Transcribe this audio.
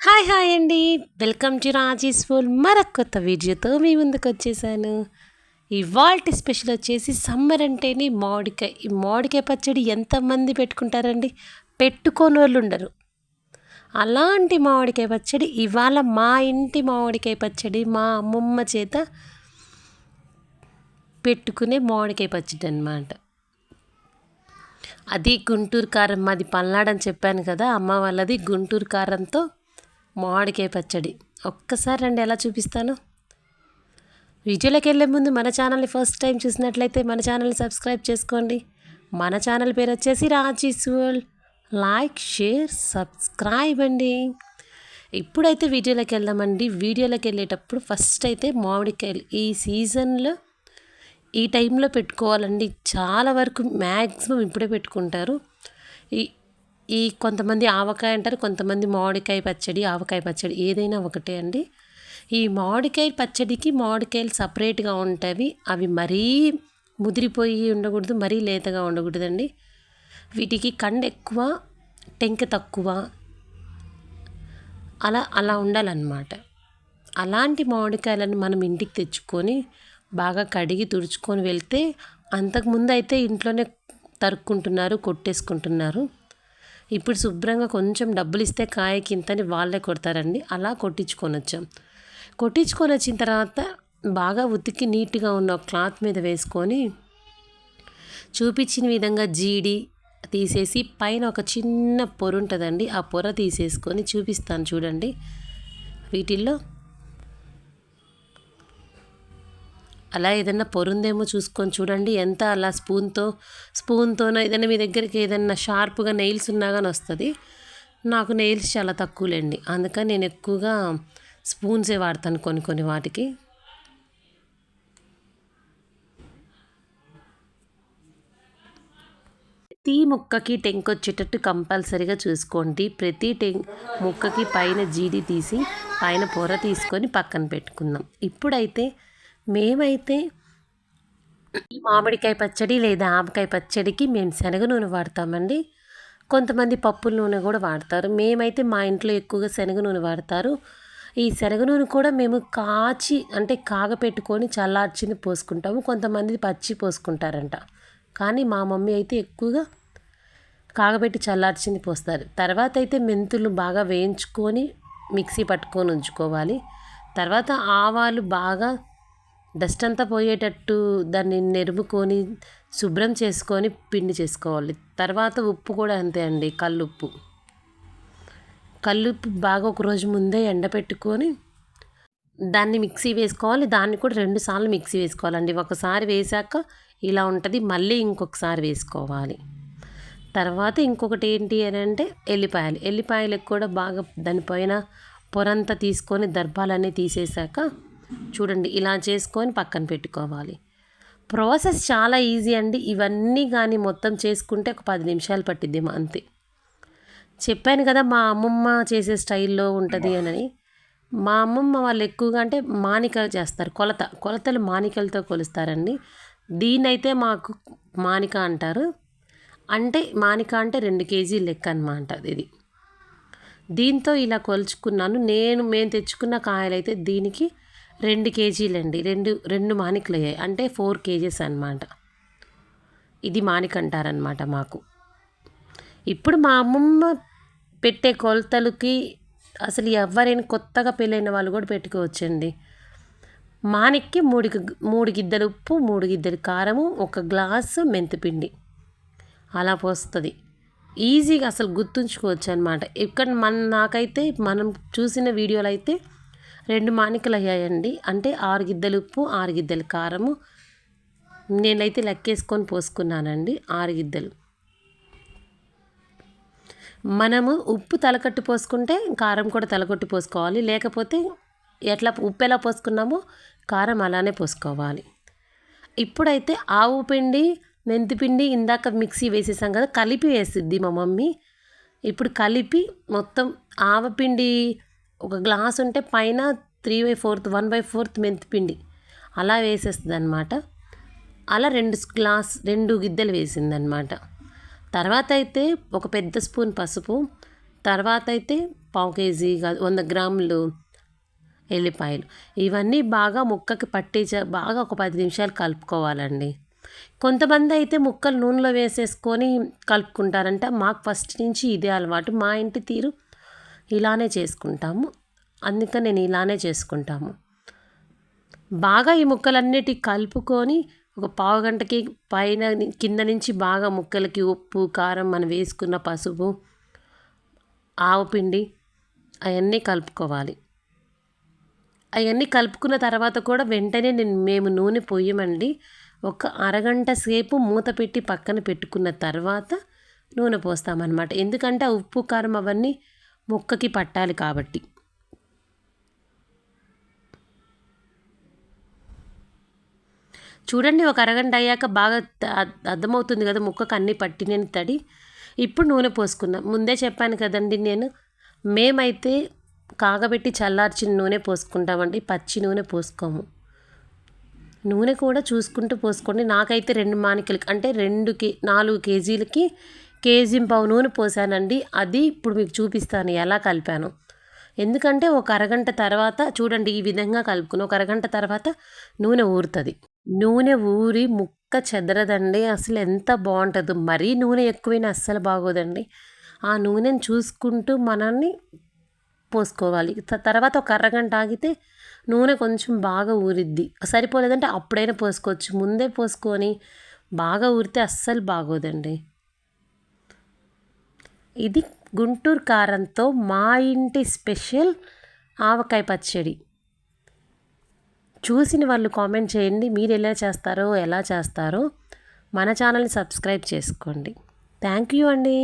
Hi hi అండి. Welcome to Raji's full మరొక కొత్త వీడియోతో మీ ముందుకు వచ్చేసాను. ఇవాల్టి స్పెషల్ వచ్చేసి సమ్మర్ అంటేనే మామిడికాయ. ఈ మామిడికాయ పచ్చడి ఎంతమంది పెట్టుకుంటారండి? పెట్టుకోనోళ్ళు ఉండరు. అలాంటి మామిడికాయ పచ్చడి ఇవాళ మా ఇంటి మామిడికాయ పచ్చడి మా అమ్మమ్మ చేత పెట్టుకునే మామిడికాయ పచ్చడి అనమాట. అది గుంటూరు కారం, మాది పల్నాడని చెప్పాను కదా, అమ్మ వాళ్ళది గుంటూరు కారంతో మామిడికాయ పచ్చడి. ఒక్కసారి రండి ఎలా చూపిస్తాను. వీడియోలోకి వెళ్ళే ముందు మన ఛానల్ని ఫస్ట్ టైం చూసినట్లయితే మన ఛానల్ని సబ్స్క్రైబ్ చేసుకోండి. మన ఛానల్ పేరు వచ్చేసి Raji's world. Like, share, subscribe అండి. ఇప్పుడైతే వీడియోలోకి వెళ్దామండి. వీడియోలోకి వెళ్ళేటప్పుడు ఫస్ట్ అయితే మామిడికాయలు ఈ సీజన్లో ఈ టైంలో పెట్టుకోవాలండి. చాలా వరకు మ్యాక్సిమం ఇప్పుడే పెట్టుకుంటారు. ఈ ఈ కొంతమంది ఆవకాయ అంటారు, కొంతమంది మామిడికాయ పచ్చడి, ఆవకాయ పచ్చడి ఏదైనా ఒకటే అండి. ఈ మామిడికాయ పచ్చడికి మామిడికాయలు సపరేట్గా ఉంటాయి. అవి మరీ ముదిరిపోయి ఉండకూడదు, మరీ లేతగా ఉండకూడదండి. వీటికి కండ ఎక్కువ, టెంక తక్కువ, అలా అలా ఉండాలన్నమాట. అలాంటి మామిడికాయలను మనం ఇంటికి తెచ్చుకొని బాగా కడిగి తుడుచుకొని వెళ్తే, అంతకుముందు అయితే ఇంట్లోనే తరుక్కుంటున్నారు, కొట్టేసుకుంటున్నారు. ఇప్పుడు శుభ్రంగా కొంచెం డబ్బులు ఇస్తే కాయకి ఇంతని వాళ్ళే కొడతారండి. అలా కొట్టించుకొని వచ్చాం. కొట్టించుకొని వచ్చిన తర్వాత బాగా ఉతికి నీట్గా ఉన్న క్లాత్ మీద వేసుకొని చూపించిన విధంగా జీడి తీసేసి పైన ఒక చిన్న పొర ఉంటుందండి, ఆ పొర తీసేసుకొని చూపిస్తాను చూడండి. వీటిల్లో అలా ఏదన్నా పొరుందేమో చూసుకొని చూడండి. ఎంత అలా స్పూన్తోనో ఏదైనా మీ దగ్గరికి ఏదైనా షార్ప్గా నెయిల్స్ ఉన్నా కానీ వస్తుంది. నాకు నెయిల్స్ చాలా తక్కువలేండి, అందుకని నేను ఎక్కువగా స్పూన్సే వాడతాను కొన్ని కొన్ని వాటికి. ప్రతి ముక్కకి టెంకొచ్చేటట్టు కంపల్సరీగా చూసుకోండి. ప్రతి ముక్కకి పైన జీడి తీసి పైన పొర తీసుకొని పక్కన పెట్టుకుందాం. ఇప్పుడైతే మేమైతే మామిడికాయ పచ్చడి లేదా ఆవకాయ పచ్చడికి మేము శనగ నూనె వాడతామండి. కొంతమంది పప్పుల నూనె కూడా వాడతారు. మేమైతే మా ఇంట్లో ఎక్కువగా శనగ నూనె వాడతారు. ఈ శనగ నూనె కూడా మేము కాచి అంటే కాగపెట్టుకొని చల్లార్చింది పోసుకుంటాము. కొంతమంది పచ్చి పోసుకుంటారంట, కానీ మా మమ్మీ అయితే ఎక్కువగా కాగబెట్టి చల్లార్చింది పోస్తారు. తర్వాత అయితే మెంతులు బాగా వేయించుకొని మిక్సీ పట్టుకొని ఉంచుకోవాలి. తర్వాత ఆవాలు బాగా డస్ట్ అంతా పోయేటట్టు దాన్ని నెరుముకొని శుభ్రం చేసుకొని పిండి చేసుకోవాలి. తర్వాత ఉప్పు కూడా అంతే అండి, కల్లుప్పు బాగా ఒకరోజు ముందే ఎండపెట్టుకొని దాన్ని మిక్సీ వేసుకోవాలి. దాన్ని కూడా 2 సార్లు మిక్సీ వేసుకోవాలండి. ఒకసారి వేసాక ఇలా ఉంటుంది, మళ్ళీ ఇంకొకసారి వేసుకోవాలి. తర్వాత ఇంకొకటి ఏంటి అని అంటే ఎల్లిపాయలకు కూడా బాగా దానిపైన పొరంతా తీసుకొని దర్భాలన్నీ తీసేసాక చూడండి ఇలా చేసుకొని పక్కన పెట్టుకోవాలి. ప్రాసెస్ చాలా ఈజీ అండి. ఇవన్నీ కానీ మొత్తం చేసుకుంటే ఒక 10 నిమిషాలు పట్టిద్దేమో అంతే. చెప్పాను కదా మా అమ్మమ్మ చేసే స్టైల్లో ఉంటుంది అని. మా అమ్మమ్మ వాళ్ళు ఎక్కువగా అంటే మానిక చేస్తారు. కొలతలు మానికలతో కొలుస్తారండి. దీన్నైతే మాకు మానిక అంటారు. అంటే మానిక అంటే 2 కేజీలు లెక్క అనమాట ఇది. దీంతో ఇలా కొలుచుకున్నాను. మేము తెచ్చుకున్న కాయలైతే దీనికి 2 కేజీలండి. రెండు మానికలు అయ్యాయి, అంటే 4 కేజెస్ అనమాట. ఇది మానిక అంటారనమాట మాకు. ఇప్పుడు మా అమ్మమ్మ పెట్టే కొలతలకి అసలు ఎవరైనా కొత్తగా పెళ్ళైన వాళ్ళు కూడా పెట్టుకోవచ్చండి. మానిక్కి 3 గిద్దలు ఉప్పు, 3 గిద్దలు కారము, 1 గ్లాసు మెంతిపిండి అలా పోస్తుంది. ఈజీగా అసలు గుర్తుంచుకోవచ్చు అనమాట. ఇక్కడ నాకైతే మనం చూసిన వీడియోలో అయితే 2 మానికలు అయ్యాయండి. అంటే 6 గిద్దలు ఉప్పు, 6 గిద్దలు కారము. నేనైతే లెక్కేసుకొని పోసుకున్నానండి 6 గిద్దలు. మనము ఉప్పు తలకట్టు పోసుకుంటే కారం కూడా తలకొట్టి పోసుకోవాలి. లేకపోతే ఉప్పు ఎలా పోసుకున్నామో కారం అలానే పోసుకోవాలి. ఇప్పుడైతే ఆవు పిండి, మెంతిపిండి ఇందాక మిక్సీ వేసేసాం కదా, కలిపి వేసిద్ది మా మమ్మీ. ఇప్పుడు కలిపి మొత్తం ఆవపిండి 1 గ్లాస్ ఉంటే పైన 3/4 1/4 మెంతిపిండి అలా వేసేస్తుంది అనమాట. అలా 2 గిద్దలు వేసిందనమాట. తర్వాత అయితే ఒక పెద్ద స్పూన్ పసుపు, తర్వాత అయితే పావు కేజీ కాదు 100 గ్రాములు ఎల్లిపాయలు. ఇవన్నీ బాగా ముక్కకి బాగా ఒక 10 నిమిషాలు కలుపుకోవాలండి. కొంతమంది అయితే ముక్కలు నూనెలో వేసేసుకొని కలుపుకుంటారంట. మాకు ఫస్ట్ నుంచి ఇదే అలవాటు. మా ఇంటి తీరు ఇలానే చేసుకుంటాము. అందుకని నేను ఇలానే చేసుకుంటాము. బాగా ఈ ముక్కలన్నిటి కలుపుకొని ఒక పావుగంటకి కింద నుంచి బాగా ముక్కలకి ఉప్పు, కారం, మనం వేసుకున్న పసుపు, ఆవపిండి అవన్నీ కలుపుకోవాలి. అవన్నీ కలుపుకున్న తర్వాత కూడా వెంటనే మేము నూనె పొయ్యమండి. ఒక అరగంట సేపు మూత పెట్టి పక్కన పెట్టుకున్న తర్వాత నూనె పోస్తామన్నమాట. ఎందుకంటే ఆ ఉప్పు, కారం అవన్నీ ముక్కకి పట్టాలి కాబట్టి. చూడండి, ఒక అరగంట అయ్యాక బాగా అర్థమవుతుంది కదా ముక్కకు అన్నీ పట్టినని తడి. ఇప్పుడు నూనె పోసుకున్నాం. ముందే చెప్పాను కదండి నేను, మేమైతే కాగబెట్టి చల్లార్చిన నూనె పోసుకుంటామండి, పచ్చి నూనె పోసుకోము. నూనె కూడా చూసుకుంటూ పోసుకోండి. నాకైతే 2 మానికలకి అంటే 4 కేజీలకి 1.5 కేజీ నూనె పోసానండి. అది ఇప్పుడు మీకు చూపిస్తాను ఎలా కలిపాను. ఎందుకంటే ఒక అరగంట తర్వాత చూడండి ఈ విధంగా కలుపుకుని ఒక అరగంట తర్వాత నూనె ఊరుతుంది. నూనె ఊరి ముక్క చెదరదండి. అసలు ఎంత బాగుంటుందో. మరీ నూనె ఎక్కువైనా అస్సలు బాగోదండి. ఆ నూనెని చూసుకుంటూ మనల్ని పోసుకోవాలి. తర్వాత ఒక అరగంట ఆగితే నూనె కొంచెం బాగా ఊరిద్ది. సరిపోలేదంటే అప్పుడైనా పోసుకోవచ్చు. ముందే పోసుకొని బాగా ఊరితే అస్సలు బాగోదండి. ఇది గుంటూరు కారంతో మా ఇంటి స్పెషల్ ఆవకాయ పచ్చడి. చూసిన వాళ్ళు కామెంట్ చేయండి, మీరు ఎలా చేస్తారో. మన ఛానల్ని సబ్స్క్రైబ్ చేసుకోండి. థ్యాంక్ యూ అండి.